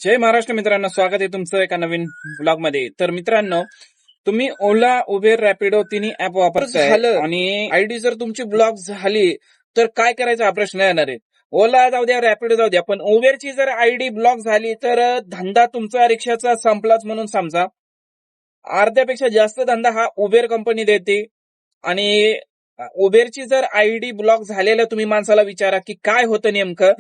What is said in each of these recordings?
जय महाराष्ट्र मित्रांनो, स्वागत आहे तुमचं एका नवीन ब्लॉग मध्ये. तर मित्रांनो, तुम्ही ओला, उबेर, रॅपिडो तिन्ही ऍप वापरताय आणि आयडी जर तुमची ब्लॉक झाली तर काय करायचा हा प्रश्न येणार आहे. ओला जाऊ द्या, रॅपिडो जाऊ द्या, पण उबेरची जर आयडी ब्लॉक झाली तर धंदा तुमचा रिक्षाचा संपलाच म्हणून समजा. अर्ध्यापेक्षा जास्त धंदा हा उबेर कंपनी देते. आणि उबेरची जर आयडी ब्लॉक झालेलं तुम्ही माणसाला विचारा की काय होतं नेमकं,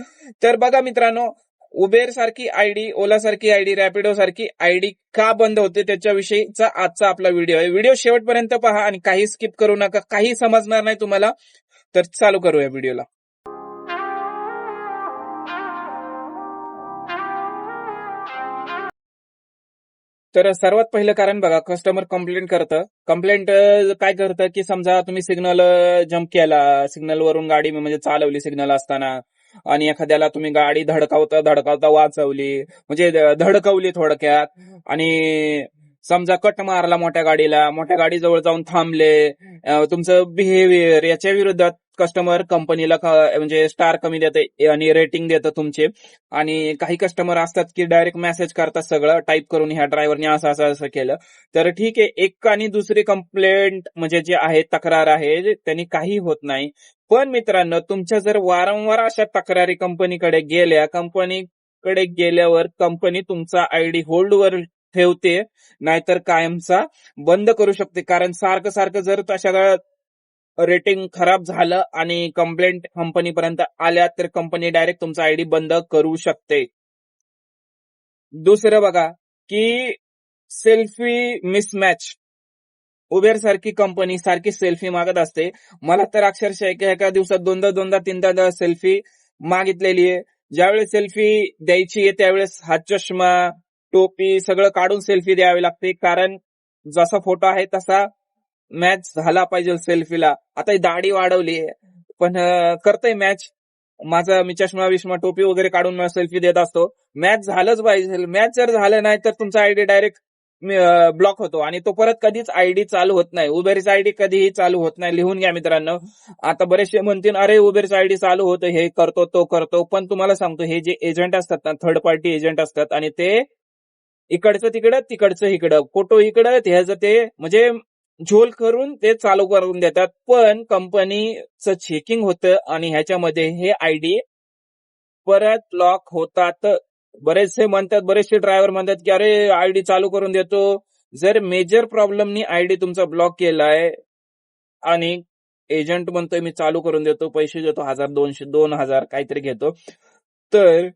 तर बघा मित्रांनो, उबेर सारखी आयडी, ओला सारखी आयडी, रॅपिडो सारखी आयडी का बंद होते त्याच्याविषयीचा आजचा आपला व्हिडिओ आहे. व्हिडिओ शेवटपर्यंत पहा आणि काही स्किप करू नका, काही समजणार नाही तुम्हाला. तर चालू करूया व्हिडिओला. तर सर्वात पहिलं कारण बघा, कस्टमर कंप्लेंट करतं. कंप्लेंट काय करतं की समजा तुम्ही सिग्नल जम्प केला, सिग्नल वरून गाडी म्हणजे चालवली सिग्नल असताना, आणि एखाद्याला तुम्ही गाडी धडकावता धडकावता वाचवली, म्हणजे धडकवली थोडक्यात, आणि समजा कट मारला मोठ्या गाडीजवळ जाऊन थांबले, तुमचं बिहेवियर याच्या विरोधात कस्टमर कंपनीला म्हणजे स्टार कमी देते आणि रेटिंग देतं तुमचे. आणि काही कस्टमर असतात की डायरेक्ट मेसेज करतात सगळं टाईप करून, ह्या ड्रायव्हरने असं असं असं केलं. तर ठीक आहे, एक आणि दुसरी कंप्लेंट म्हणजे जे आहे, तक्रार आहे, त्यांनी काही होत नाही. पण मित्रांनो, तुमच्या जर वारंवार अशा तक्रारी कंपनीकडे गेल्यावर कंपनी तुमचा आयडी होल्डवर ठेवते, नाहीतर कायमचा बंद करू शकते. कारण सारखं सारखं जर तशा रेटिंग खराब झालं आणि कंप्लेंट कंपनीपर्यंत आल्या तर कंपनी डायरेक्ट तुमचा आयडी बंद करू शकते. दुसरं बघा की सेल्फी मिसमॅच. उबेर सारखी कंपनी सारखी सेल्फी मागत असते. मला तर अक्षरशः एका दिवसात दोनदा तीनदा सेल्फी मागितलेली आहे. ज्यावेळेस सेल्फी द्यायची आहे त्यावेळेस हात चष्मा, टोपी सगळं काढून सेल्फी द्यावी लागते, कारण जसा फोटो आहे तसा मॅच झाला पाहिजे सेल्फीला. आता ही दाढी वाढवली पण करतय मॅच. मी चष्मा विष्मा टोपी वगैरे काढून सेल्फी देत असतो. मॅच झालंच पाहिजे. मॅच जर झालं नाही तर तुमचा आयडी डायरेक्ट ब्लॉक होतो आणि तो परत कधीच आयडी चालू होत नाही. उबेरचा आयडी कधीही चालू होत नाही. लिहून घ्या मित्रांनो. आता बरेचसे म्हणतील अरे उबेरचा आयडी चालू होतं, हे करतो तो करतो, पण तुम्हाला सांगतो, हे जे एजंट असतात ना, थर्ड पार्टी एजंट असतात, आणि ते इकडचं तिकडं तिकडचं इकडं, फोटो इकडं ह्याचं ते म्हणजे झोल करून ते चालू करून देतात. पण कंपनीचं चेकिंग होतं आणि ह्याच्यामध्ये हे आयडी परत लॉक होतात. बरेचसे ड्रायव्हर म्हणतात की अरे आयडी चालू करून देतो. जर मेजर प्रॉब्लेमनी आयडी तुमचा ब्लॉक केलाय आणि एजंट म्हणतोय मी चालू करून देतो, पैसे देतो, 1,000-200 2,000 काहीतरी घेतो, तर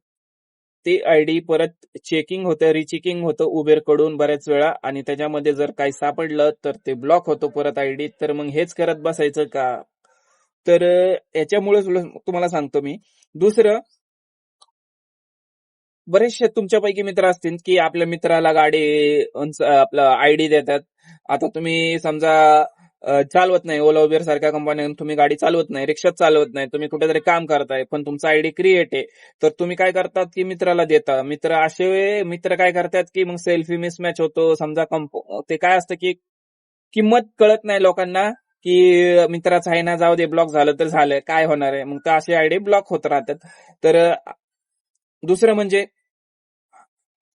ती आयडी परत चेकिंग होतं, रिचेकिंग होतं उबेर कडून बऱ्याच वेळा, आणि त्याच्यामध्ये जर काही सापडलं तर ते ब्लॉक होतो परत आयडी. तर मग हेच करत बसायचं का? तर याच्यामुळे तुम्हाला सांगतो मी. दुसरं, बरेचसे तुमच्यापैकी मित्र असतील की आपल्या मित्राला गाडी आपला आयडी देतात. आता तुम्ही समजा चालवत नाही, ओला उबेर सारख्या कंपन्या तुम्ही गाडी चालवत नाही, रिक्षा चालवत नाही, तुम्ही कुठेतरी काम करताय, पण तुमचा आयडी क्रिएट आहे, तर तुम्ही काय करतात की मित्राला देता. मित्र काय करतात की मग सेल्फी मिसमॅच होतो. समजा ते काय असतं की किंमत कळत नाही लोकांना, की मित्राचं आहे ना, जाऊ दे, ब्लॉक झालं तर झालं, काय होणार आहे, मग तर अशी आयडी ब्लॉक होत राहतात. तर दुसरं म्हणजे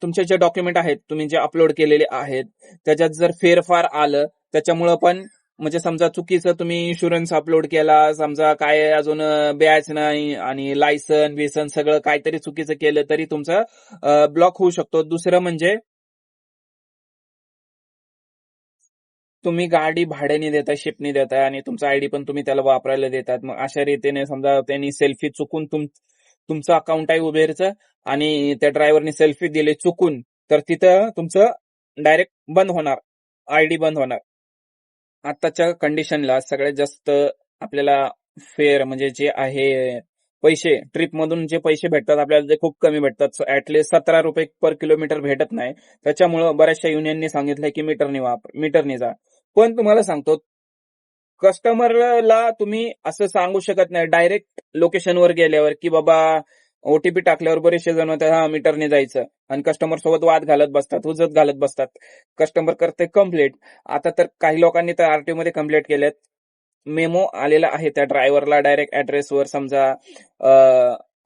तुमचे जे डॉक्युमेंट आहेत, तुम्ही जे अपलोड केलेले आहेत, त्याच्यात जर फेरफार आलं त्याच्यामुळं पण, म्हणजे समजा चुकीचं तुम्ही इन्शुरन्स अपलोड केला, समजा काय अजून बॅच नाही आणि लायसन सगळं काहीतरी चुकीचं केलं तरी तुमचा ब्लॉक होऊ शकतो. दुसरं म्हणजे तुम्ही गाडी भाड्याने देताय, शिपनी देताय, आणि तुमचा आयडी पण तुम्ही त्याला वापरायला देतात. मग अशा रीतीने समजा त्यांनी सेल्फी चुकून तुमचं अकाउंट आहे उबेरचं आणि त्या ड्रायव्हरने सेल्फी दिली चुकून, तर तिथं तुमचं डायरेक्ट बंद होणार, आयडी बंद होणार. आताच्या कंडिशनला सगळ्यात जास्त आपल्याला फेअर म्हणजे जे आहे पैसे, ट्रिप मधून जे पैसे भेटतात आपल्याला ते खूप कमी भेटतात. ऍटलीस्ट 17 रुपये पर किलोमीटर भेटत नाही. त्याच्यामुळं बऱ्याचशा युनियननी सांगितलंय की मीटरने जा. पण तुम्हाला सांगतो, कस्टमरला तुम्ही असं सांगू शकत नाही डायरेक्ट लोकेशनवर गेल्यावर की बाबा ओटीपी टाकल्यावर बरेचसे जण म्हणतात हा मीटरने जायचं, आणि कस्टमर सोबत वाद घालत बसतात, हुज्जत घालत बसतात. कस्टमर करते कंप्लेंट. आता तर काही लोकांनी तर आरटीओ मध्ये कंप्लेंट केल्यात. मेमो आलेला आहे त्या ड्रायव्हरला डायरेक्ट ऍड्रेसवर. समजा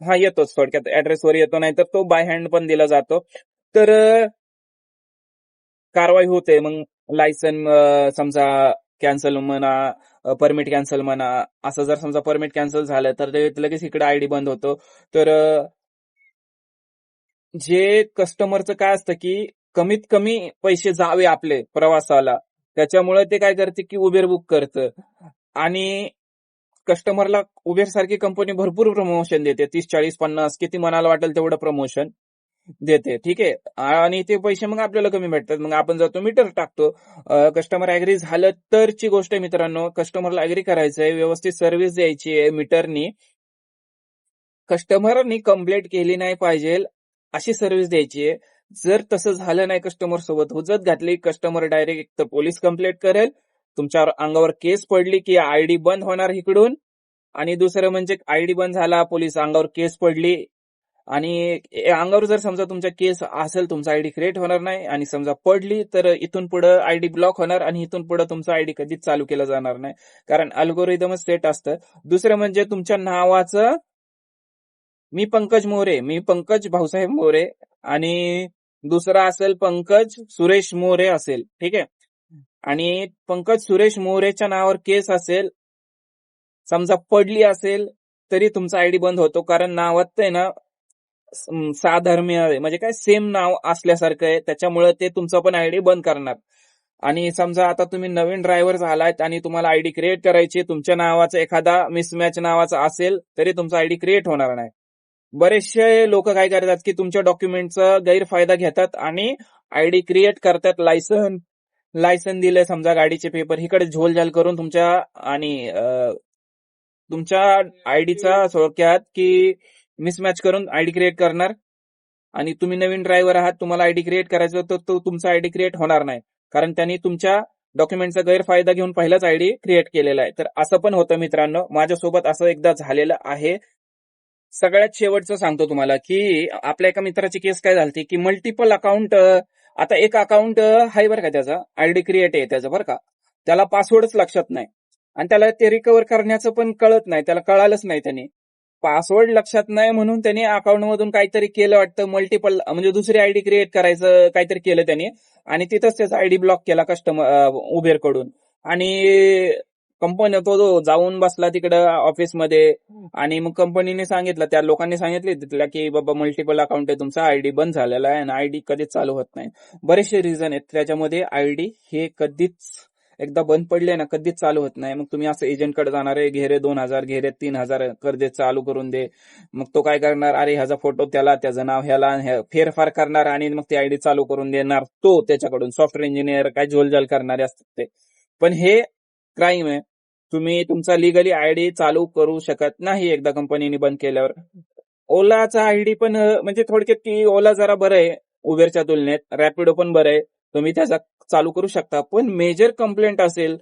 हा येतोच थोडक्यात ऍड्रेसवर येतो, नाही तर तो बाय हँड पण दिला जातो. तर कारवाई होते. मग लायसन समजा कॅन्सल म्हणा, परमिट कॅन्सल म्हणा. असं जर समजा परमिट कॅन्सल झालं तर ते लगेच इकडे आयडी बंद होतो. तर जे कस्टमरचं काय असतं, की कमीत कमी पैसे जावे आपले प्रवासाला. त्याच्यामुळे ते काय करते, की Uber बुक करतं आणि कस्टमरला Uber सारखी कंपनी भरपूर प्रमोशन देते. 30, 40, 50 किती मनाला वाटेल तेवढं प्रमोशन देते. ठीक आहे. आणि ते पैसे मग आपल्याला कमी भेटतात. मग आपण जातो मीटर टाकतो. कस्टमर ॲग्री झालं तरची गोष्ट आहे मित्रांनो. कस्टमरला ॲग्री करायचंय, व्यवस्थित सर्व्हिस द्यायची आहे मीटरनी. कस्टमरनी कंप्लेंट केली नाही पाहिजे, अशी सर्व्हिस द्यायची आहे. जर तसं झालं नाही कस्टमर सोबत, हुज्जत घातली, कस्टमर डायरेक्ट एक तर पोलीस कंप्लेंट करेल, तुमच्या अंगावर केस पडली की आयडी बंद होणार इकडून. आणि दुसरं म्हणजे आयडी बंद झाला, पोलीस अंगावर केस पडली आणि अंगावर जर समजा तुमच्या केस असेल, तुमचा आयडी क्रिएट होणार नाही आणि समजा पडली तर इथून पुढे आयडी ब्लॉक होणार आणि इथून पुढे तुमचा आयडी कधीच चालू केला जाणार नाही. कारण अल्गोरिदमच सेट असतं. दुसरं म्हणजे तुमच्या नावाचं मी पंकज भाऊसाहेब मोरे आणि दुसरा असेल पंकज सुरेश मोरे असेल. ठीक आहे. आणि पंकज सुरेश मोरेच्या नावावर केस असेल, समजा पडली असेल, तरी तुमचा आयडी बंद होतो. कारण नावात आहे ना साधर्म्य आहे. म्हणजे काय सेम नाव असल्यासारखं आहे. त्याच्यामुळे ते तुमचा पण आयडी बंद करणार. आणि समजा आता तुम्ही नवीन ड्रायव्हर झालात आणि तुम्हाला आयडी क्रिएट करायची, तुमच्या नावाचा एखादा मिसमॅच नावाचा असेल, तरी तुमचा आयडी क्रिएट होणार नाही. बरेचसे लोक काय करतात, की तुमच्या डॉक्युमेंटचा गैरफायदा घेतात आणि आयडी क्रिएट करतात. लायसन दिले समजा, गाडीचे पेपर इकडे झोलझाल करून तुमच्या आणि तुमच्या आयडीचा थोडक्यात की मिसमॅच करून आयडी क्रिएट करणार. आणि तुम्ही नवीन ड्रायव्हर आहात, तुम्हाला आयडी क्रिएट करायचं तर तो तुमचा आयडी क्रिएट होणार नाही. कारण त्यांनी तुमच्या डॉक्युमेंटचा गैरफायदा घेऊन पहिलाच आयडी क्रिएट केलेला आहे. तर असं पण होतं मित्रांनो. माझ्यासोबत असं एकदा झालेलं आहे. सगळ्यात शेवटचं सांगतो तुम्हाला, की आपल्या एका मित्राची केस काय झाली, की मल्टिपल अकाउंट, आता एक अकाउंट आहे बरं का, त्याचा आयडी क्रिएट आहे त्याचं बरं का, त्याला पासवर्डच लक्षात नाही आणि त्याला ते रिकव्हर करण्याचं पण कळत नाही, त्याला कळालंच नाही. त्यांनी पासवर्ड लक्षात नाही म्हणून त्यांनी अकाउंट मधून काहीतरी केलं वाटतं, मल्टिपल म्हणजे दुसरी आयडी क्रिएट करायचं काहीतरी केलं त्यांनी आणि तिथंच त्याचा आयडी ब्लॉक केला उबेर कडून. आणि कंपनी तो जाऊन बसला तिकडं ऑफिसमध्ये आणि मग कंपनीने सांगितलं, त्या लोकांनी सांगितले तिथल्या, की बाबा मल्टिपल अकाउंट आहे तुमचा, आयडी बंद झालेला आहे आणि आयडी कधीच चालू होत नाही. बरेचसे रिझन आहेत त्याच्यामध्ये. आयडी हे कधीच एकदा बंद पडले ना, कधीच चालू होत नाही. मग तुम्ही असं एजंटकडे जाणार आहे, घेरे 2,000 घेरे 3,000 कर दे, चालू करून दे. मग तो काय करणार, अरे ह्याचा फोटो त्याला, त्याचं नाव ह्याला, फेरफार करणार आणि मग ती आयडी चालू करून देणार. तो त्याच्याकडून सॉफ्टवेअर इंजिनियर काय झोलझाल करणारे असतात ते. पण हे क्राईम आहे. तुम्ही तुमचा लिगली आयडी चालू करू शकत नाही एकदा कंपनीने बंद केल्यावर. ओलाचा आयडी पण म्हणजे थोडक्यात की ओला जरा बरं आहे उबेरच्या तुलनेत, रॅपिडो पण बरं आहे, तुम्ही त्याचा चालू करू शकता. पण मेजर कंप्लेंट असेल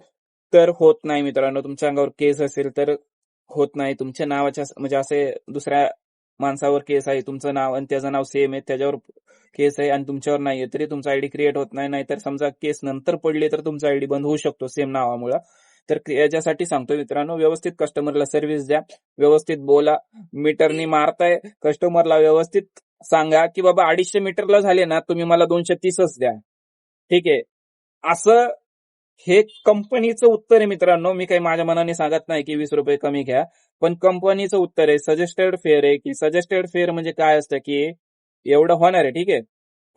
तर होत नाही मित्रांनो. तुमच्या अंगावर केस असेल तर होत नाही. तुमच्या नावाच्या म्हणजे असे दुसऱ्या माणसावर केस आहे, तुमचं नाव आणि त्याचं नाव सेम आहे, त्याच्यावर केस आहे आणि तुमच्यावर नाहीये, तरी तुमचा आयडी क्रिएट होत नाही. नाहीतर समजा केस नंतर पडले तर तुमचा आयडी बंद होऊ शकतो सेम नावामुळे. तर याच्यासाठी सांगतो मित्रांनो, व्यवस्थित कस्टमरला सर्व्हिस द्या, व्यवस्थित बोला. मीटरनी मारताय, कस्टमरला व्यवस्थित सांगा, की बाबा 250 मीटरला झाले ना, तुम्ही मला 230च द्या. ठीक आहे. असं हे कंपनीचं उत्तर आहे मित्रांनो. मी काही माझ्या मनाने सांगत नाही की 20 रुपये कमी घ्या. पण कंपनीचं उत्तर आहे, सजेस्टेड फेअर आहे. की सजेस्टेड फेअर म्हणजे काय असतं, की एवढं होणार आहे. ठीक आहे.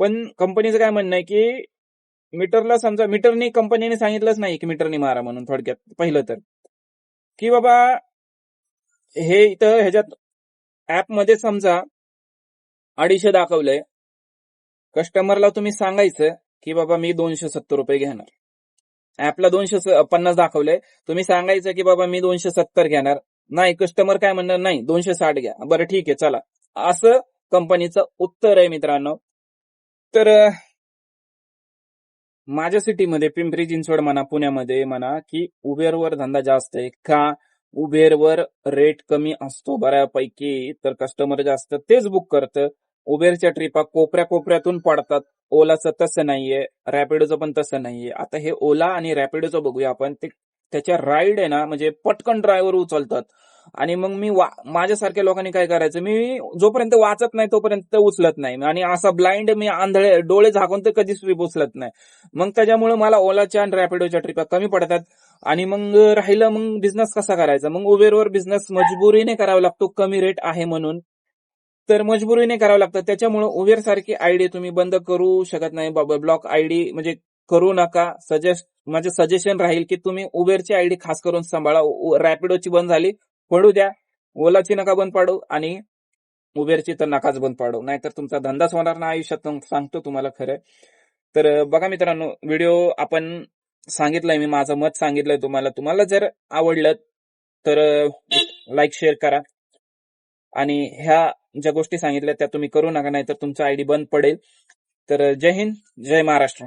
पण कंपनीचं काय म्हणणं आहे, की मीटरला समजा मीटरनी कंपनीने सांगितलंच नाही की मीटरनी मारा म्हणून. थोडक्यात पहिलं तर, की बाबा हे इथं ह्याच्यात ऍपमध्ये समजा 250 दाखवलंय, कस्टमरला तुम्ही सांगायचं की बाबा मी 270 रुपये घेणार. ऍपला 250 दाखवलंय, तुम्ही सांगायचं की बाबा मी 270 घेणार. नाही, कस्टमर काय म्हणणार, नाही 260 घ्या. बरं ठीक आहे चला, असं कंपनीचं उत्तर आहे मित्रांनो. तर माझ्या सिटीमध्ये पिंपरी चिंचवड म्हणा, पुण्यामध्ये म्हणा, की उबेरवर धंदा जास्त आहे. का? उबेरवर रेट कमी असतो बऱ्यापैकी, तर कस्टमर जास्त तेच बुक करतं. उबेरच्या ट्रिपा कोपऱ्या कोपऱ्यातून पडतात. ओलाचं तसं नाहीये, रॅपिडोचं पण तसं नाहीये. आता हे ओला आणि रॅपिडोचं बघूया आपण. ते त्याच्या राईड आहे ना, म्हणजे पटकन ड्रायव्हर उचलतात आणि मग मी माझ्यासारख्या लोकांनी काय करायचं, मी जोपर्यंत वाचत नाही तोपर्यंत उचलत नाही आणि असा ब्लाइंड मी आंधळे डोळे झाकून तर कधीच ट्रिप उचलत नाही. मग त्याच्यामुळे मला ओलाच्या आणि रॅपिडोच्या ट्रिपा कमी पडतात. आणि मग राहिलं मग बिझनेस कसा करायचा, मग उबेरवर बिझनेस मजबुरीने करावा लागतो, कमी रेट आहे म्हणून. तर मजबुरीने करावं लागतं. त्याच्यामुळे उबेर सारखी आयडी तुम्ही बंद करू शकत नाही बाबा. ब्लॉक आयडी म्हणजे करू नका. माझे सजेशन राहील की तुम्ही उबेरची आयडी खास करून सांभाळा. रॅपिडोची बंद झाली, पडू द्या. ओलाची नका बंद पाडू आणि उबेरची तर नकाच बंद पाडू. नाहीतर तुमचा धंदाच होणार नाही आयुष्यात, सांगतो तुम्हाला खरं. तर बघा मित्रांनो, व्हिडिओ आपण सांगितलंय, मी माझं मत सांगितलंय तुम्हाला. तुम्हाला जर आवडलं तर लाईक शेअर करा आणि ह्या ज्या गोष्टी सांगितल्या त्या तुम्ही करू नका, नाहीतर तुमचा आयडी बंद पडेल. तर जय हिंद, जय महाराष्ट्र.